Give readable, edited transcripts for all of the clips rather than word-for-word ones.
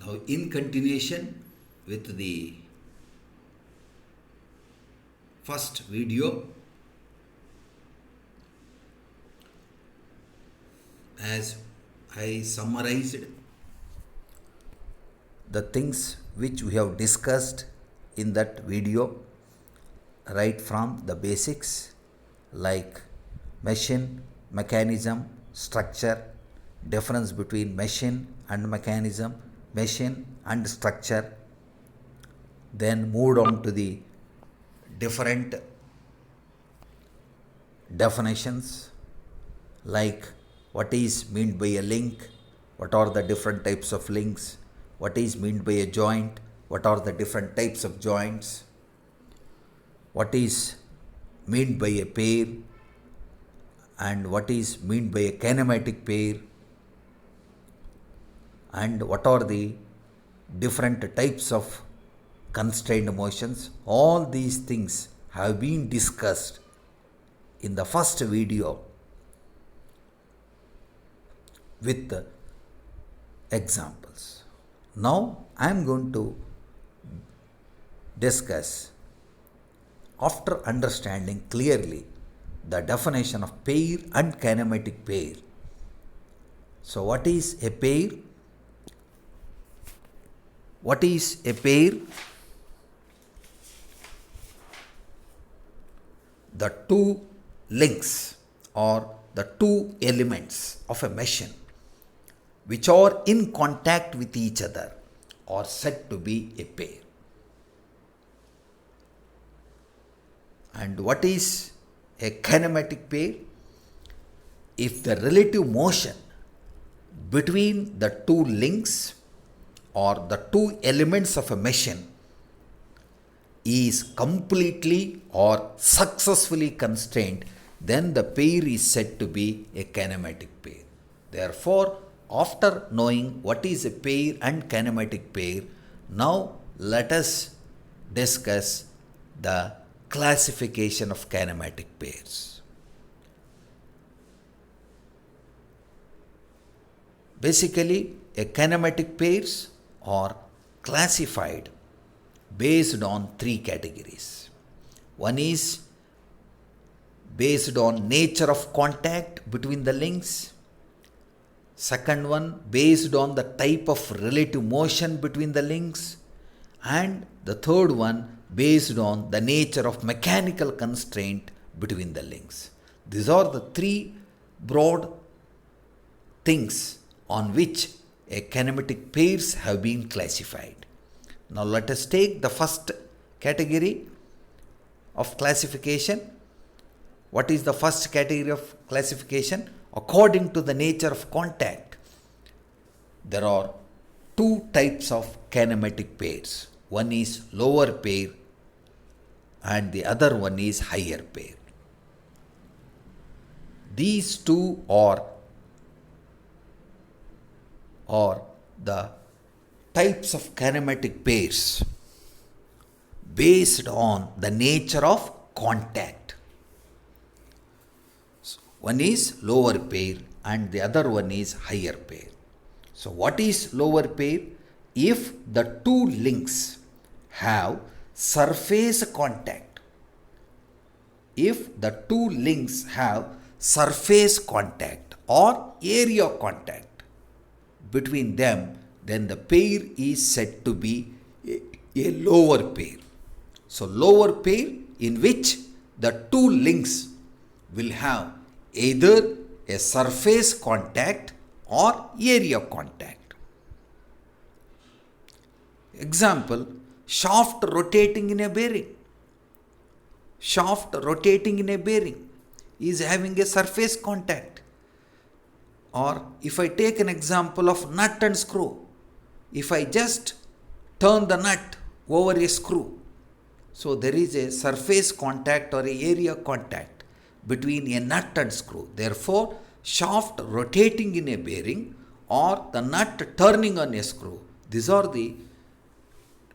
Now, in continuation with the first video, as I summarized the things which we have discussed in that video, right from the basics like machine, mechanism, structure, difference between machine and mechanism, machine and structure, then moved on to the different definitions like what is meant by a link, what are the different types of links, what is meant by a joint, what are the different types of joints, what is meant by a pair, and what is meant by a kinematic pair, and what are the different types of constrained motions. All these things have been discussed in the first video with examples. Now I am going to discuss, after understanding clearly the definition of pair and kinematic pair. So what is a pair? What is a pair? The two links or the two elements of a machine which are in contact with each other are said to be a pair. And what is a kinematic pair? If the relative motion between the two links or the two elements of a machine is completely or successfully constrained, then the pair is said to be a kinematic pair. Therefore, after knowing what is a pair and kinematic pair, now let us discuss the classification of kinematic pairs. Basically, a kinematic pairs are classified based on three categories. One is based on nature of contact between the links. Second one based on the type of relative motion between the links. And the third one based on the nature of mechanical constraint between the links. These are the three broad things on which a kinematic pairs have been classified. Now let us take the first category of classification. What is the first category of classification? According to the nature of contact, there are two types of kinematic pairs. One is lower pair and the other one is higher pair. These two are the types of kinematic pairs based on the nature of contact. So one is lower pair and the other one is higher pair. So what is lower pair? If the two links have surface contact, if the two links have surface contact or area contact between them, then the pair is said to be a lower pair. So lower pair in which the two links will have either a surface contact or area contact. Example, shaft rotating in a bearing. Shaft rotating in a bearing is having a surface contact. Or if I take an example of nut and screw, if I just turn the nut over a screw, so there is a surface contact or a area contact between a nut and screw. Therefore, shaft rotating in a bearing or the nut turning on a screw, these are the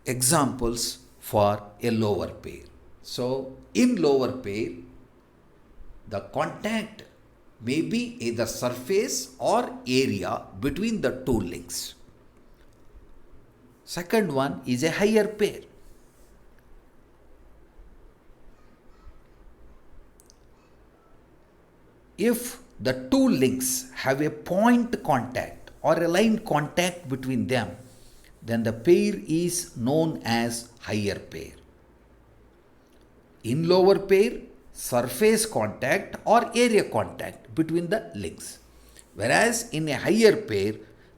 examples for a lower pair. So, in lower pair, the contact may be either surface or area between the two links. Second one is a higher pair. If the two links have a point contact or a line contact between them, then the pair is known as higher pair. In lower pair, surface contact or area contact between the links. Whereas in a higher pair,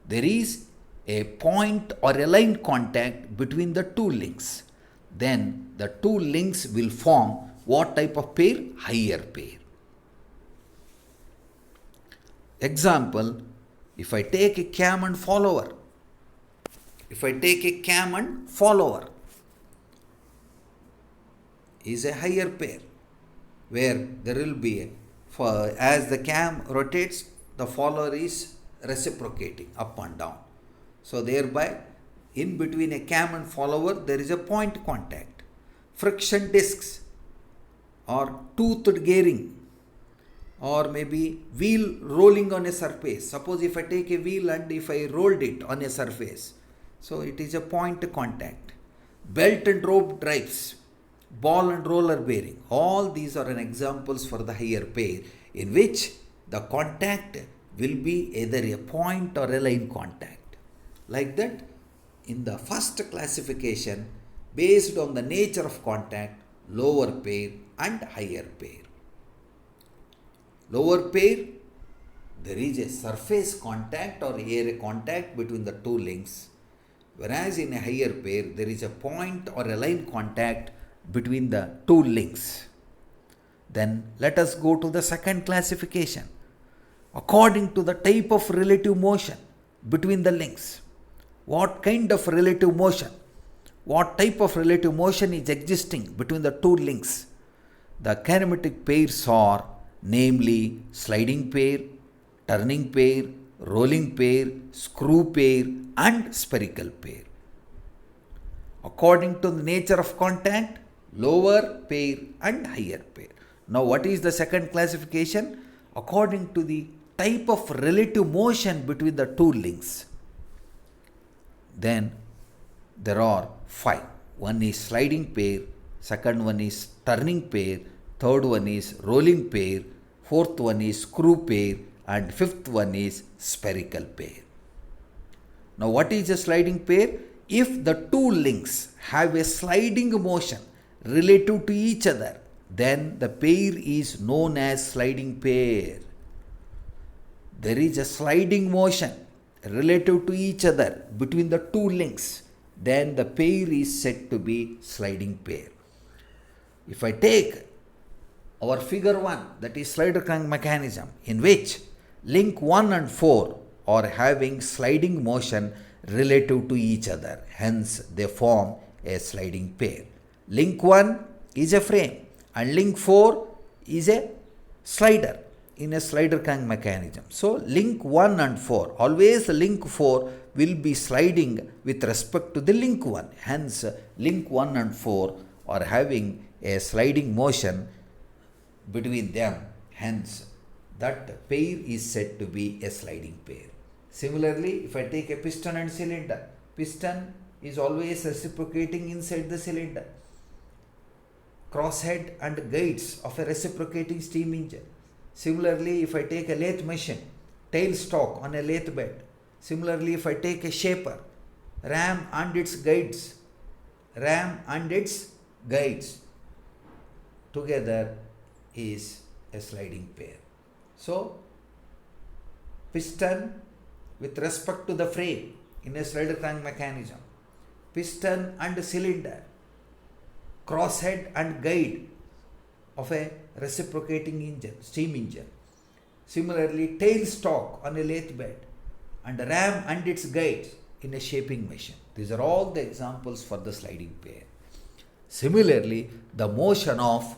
there is a point or a line contact between the two links. Then the two links will form what type of pair? Higher pair. Example, if I take a cam and follower, is a higher pair where there will be as the cam rotates, the follower is reciprocating up and down. So thereby in between a cam and follower there is a point contact. Friction discs or toothed gearing or maybe wheel rolling on a surface. Suppose if I take a wheel and if I rolled it on a surface, so it is a point contact. Belt and rope drives, ball and roller bearing, all these are an examples for the higher pair in which the contact will be either a point or a line contact. Like that, in the first classification, based on the nature of contact, lower pair and higher pair. Lower pair, there is a surface contact or area contact between the two links, whereas in a higher pair, there is a point or a line contact between the two links. Then let us go to the second classification. According to the type of relative motion between the links, what kind of relative motion, what type of relative motion is existing between the two links? The kinematic pairs are namely sliding pair, turning pair, rolling pair, screw pair and spherical pair. According to the nature of contact, lower pair and higher pair. Now what is the second classification? According to the type of relative motion between the two links. Then there are 5. One is sliding pair, second one is turning pair, third one is rolling pair, fourth one is screw pair and fifth one is spherical pair. Now what is a sliding pair? If the two links have a sliding motion relative to each other, then the pair is known as sliding pair. There is a sliding motion relative to each other between the two links, then the pair is said to be sliding pair. If I take our figure 1, that is slider crank mechanism, in which link 1 and 4 are having sliding motion relative to each other, hence they form a sliding pair. Link 1 is a frame and link 4 is a slider in a slider crank mechanism. So link 1 and 4, always link 4 will be sliding with respect to the link 1. Hence link 1 and 4 are having a sliding motion between them. Hence that pair is said to be a sliding pair. Similarly, if I take a piston and cylinder, piston is always reciprocating inside the cylinder. Crosshead and guides of a reciprocating steam engine. Similarly, if I take a lathe machine, tailstock on a lathe bed. Similarly, if I take a shaper, ram and its guides, together is a sliding pair. So, piston with respect to the frame in a slider crank mechanism, piston and cylinder, crosshead and guide of a reciprocating engine, steam engine. Similarly, tailstock on a lathe bed and ram and its guides in a shaping machine. These are all the examples for the sliding pair. Similarly, the motion of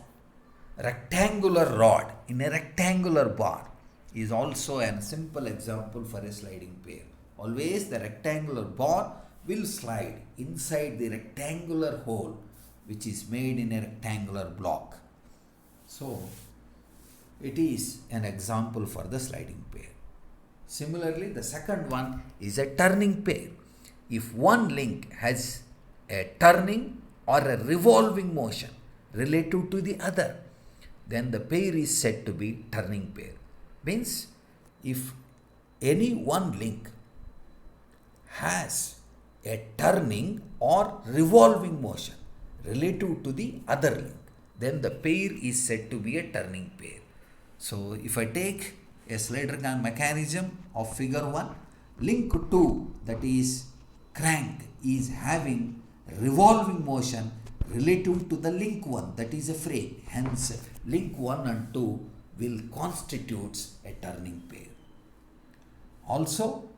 rectangular rod in a rectangular bar is also a simple example for a sliding pair. Always the rectangular bar will slide inside the rectangular hole which is made in a rectangular block. So, it is an example for the sliding pair. Similarly, the second one is a turning pair. if one link has a turning or a revolving motion relative to the other, then the pair is said to be turning pair. Means if any one link has a turning or revolving motion relative to the other link, then the pair is said to be a turning pair. So if I take a slider gun mechanism of figure 1, link 2, that is crank, is having revolving motion relative to the link 1, that is a frame. Hence link 1 and 2 will constitutes a turning pair. Also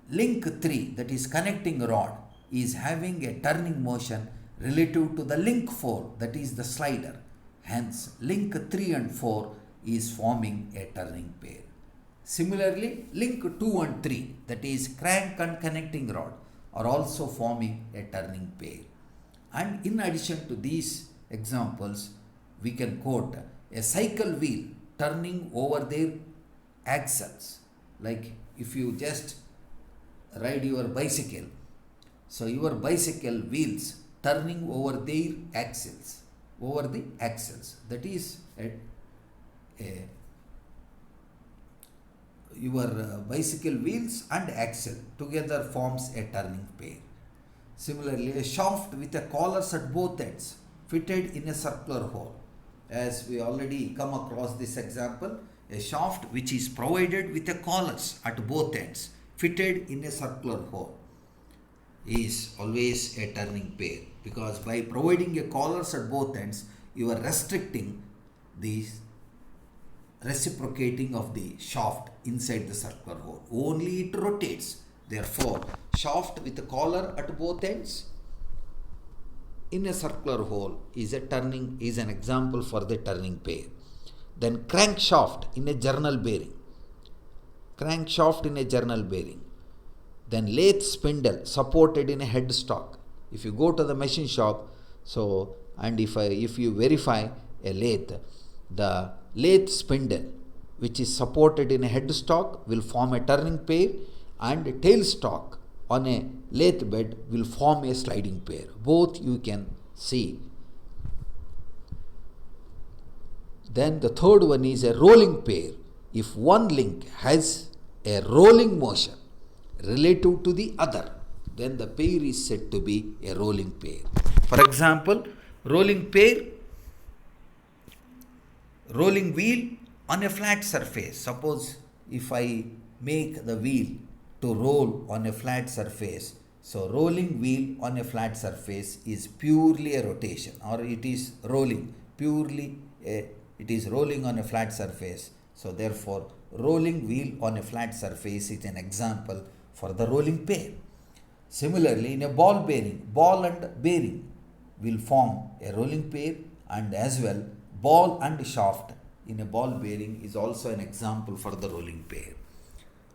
link 3, that is connecting rod, is having a turning motion relative to the link 4, that is the slider. Hence link 3 and 4 is forming a turning pair. Similarly, link 2 and 3, that is crank and connecting rod, are also forming a turning pair. And in addition to these examples, we can quote a cycle wheel turning over their axles. Like if you just ride your bicycle, so your bicycle wheels turning over their axles, over the axles, that is your bicycle wheels and axle together forms a turning pair. Similarly, a shaft with a collars at both ends fitted in a circular hole. As we already come across this example, a shaft which is provided with a collars at both ends fitted in a circular hole is always a turning pair, because by providing a collars at both ends, you are restricting the reciprocating of the shaft inside the circular hole. Only it rotates. Therefore, shaft with a collar at both ends in a circular hole is an example for the turning pair. Then crankshaft in a journal bearing. Crankshaft in a journal bearing. Then lathe spindle supported in a headstock. If you go to the machine shop, if you verify a lathe, the lathe spindle which is supported in a headstock will form a turning pair, and a tailstock on a lathe bed will form a sliding pair. Both you can see. Then the third one is a rolling pair. If one link has a rolling motion relative to the other, then the pair is said to be a rolling pair. For example, rolling pair, rolling wheel on a flat surface. Suppose if I make the wheel to roll on a flat surface, so rolling wheel on a flat surface is purely a rotation, or it is rolling on a flat surface. So therefore, rolling wheel on a flat surface is an example for the rolling pair. Similarly, in a ball bearing, ball and bearing will form a rolling pair, and as well ball and shaft in a ball bearing is also an example for the rolling pair.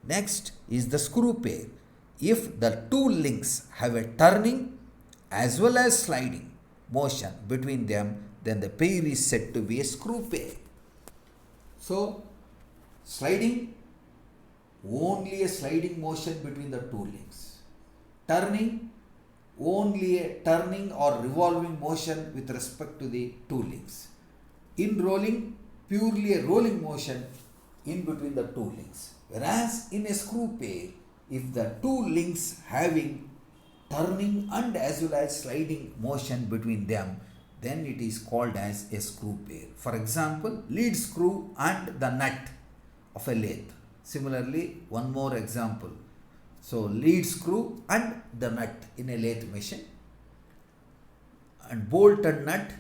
Next is the screw pair. If the two links have a turning as well as sliding motion between them, then the pair is said to be a screw pair. So, sliding, only a sliding motion between the two links. Turning, only a turning or revolving motion with respect to the two links. In rolling, purely a rolling motion in between the two links. Whereas in a screw pair, if the two links having turning and as well as sliding motion between them, then it is called as a screw pair. For example, lead screw and the nut of a lathe. Similarly, one more example. So, lead screw and the nut in a lathe machine. And bolt and nut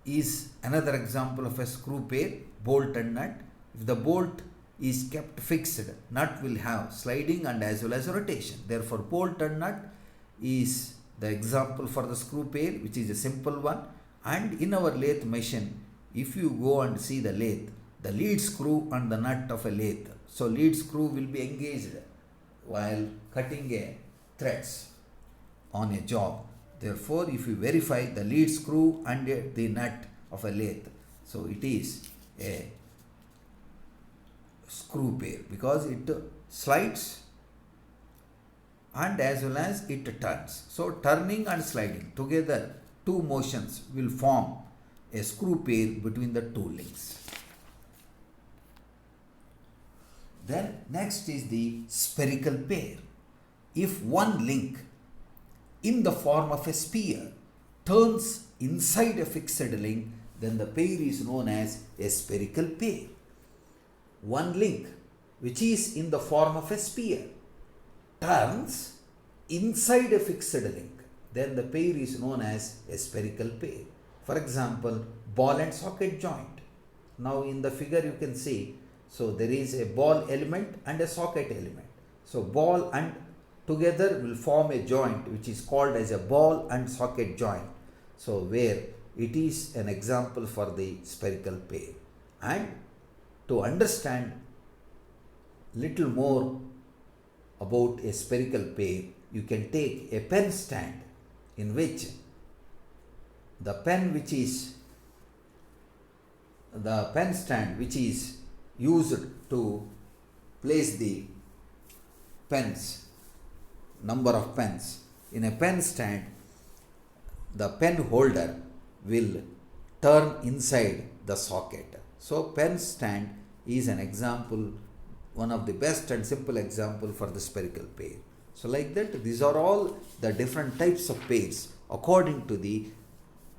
is another example of a screw pair, bolt and nut. If the bolt is kept fixed, nut will have sliding and as well as rotation. Therefore, bolt and nut is the example for the screw pair, which is a simple one. And in our lathe machine, if you go and see the lathe, the lead screw and the nut of a lathe. So, lead screw will be engaged while cutting a threads on a job. Therefore, if you verify the lead screw and the nut of a lathe, so it is a screw pair because it slides and as well as it turns. So turning and sliding together, two motions will form a screw pair between the two links. Then next is the spherical pair. If one link in the form of a sphere turns inside a fixed link, then the pair is known as a spherical pair. One link which is in the form of a sphere turns inside a fixed link, then the pair is known as a spherical pair. For example, ball and socket joint. Now in the figure you can see, so there is a ball element and a socket element. So ball and together will form a joint which is called as a ball and socket joint. So where it is an example for the spherical pair. And to understand little more about a spherical pair, you can take a pen stand in which the pen stand which is used to place the pens, number of pens in a pen stand, the pen holder will turn inside the socket. So pen stand is an example, one of the best and simple example for the spherical pair. So like that, these are all the different types of pairs according to the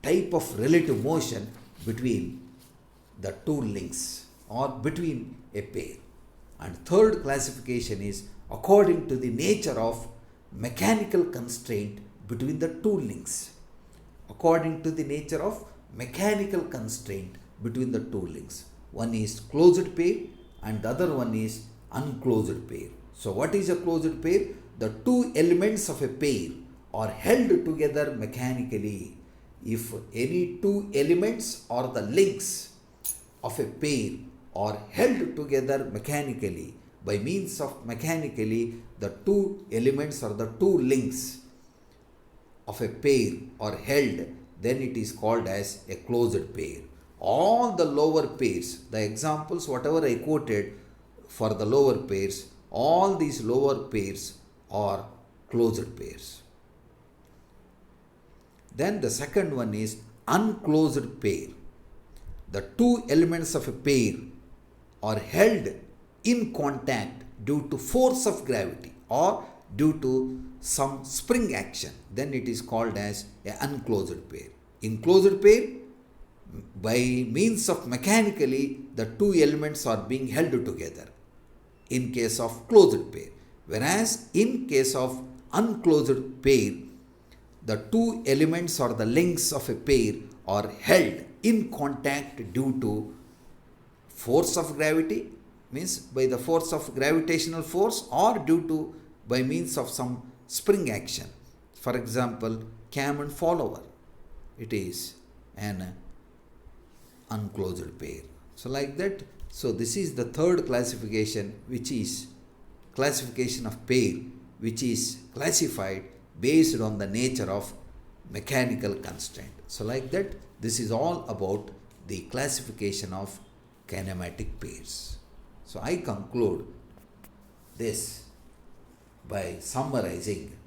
type of relative motion between the two links or between a pair. And third classification is according to the nature of mechanical constraint between the two links. According to the nature of mechanical constraint between the two links. One is closed pair and the other one is unclosed pair. So what is a closed pair? The two elements of a pair are held together mechanically. If any two elements or the links of a pair are held together mechanically, by means of mechanically the two elements or the two links of a pair are held, then it is called as a closed pair. All the lower pairs, the examples whatever I quoted for the lower pairs, all these lower pairs are closed pairs. Then the second one is unclosed pair. The two elements of a pair are held in contact due to force of gravity or due to some spring action, then it is called as an unclosed pair. In closed pair, by means of mechanically the two elements are being held together in case of closed pair, whereas in case of unclosed pair, the two elements or the links of a pair are held in contact due to force of gravity, means by the force of gravitational force, or due to by means of some spring action. For example, cam and follower, it is an unclosed pair. So like that, so this is the third classification, which is classification of pair, which is classified based on the nature of mechanical constraint. So like that, this is all about the classification of kinematic pairs. So I conclude this by summarizing.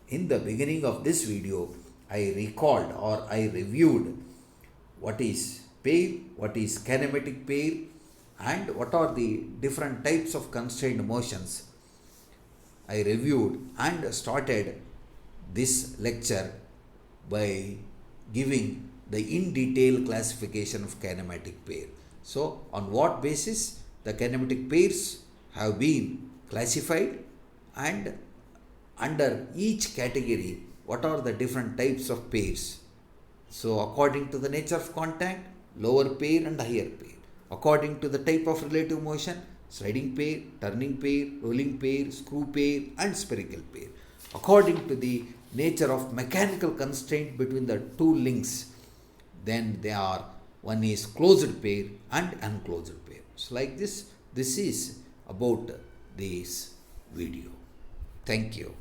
In the beginning of this video, I recalled or I reviewed what is pair, what is kinematic pair, and what are the different types of constrained motions. I reviewed and started this lecture by giving the in detail classification of kinematic pair. So on what basis the kinematic pairs have been classified, and under each category what are the different types of pairs. So according to the nature of contact, lower pair and higher pair. According to the type of relative motion, sliding pair, turning pair, rolling pair, screw pair and spherical pair. According to the nature of mechanical constraint between the two links, then they are, one is closed pair and unclosed pair. So like this is about this video. Thank you.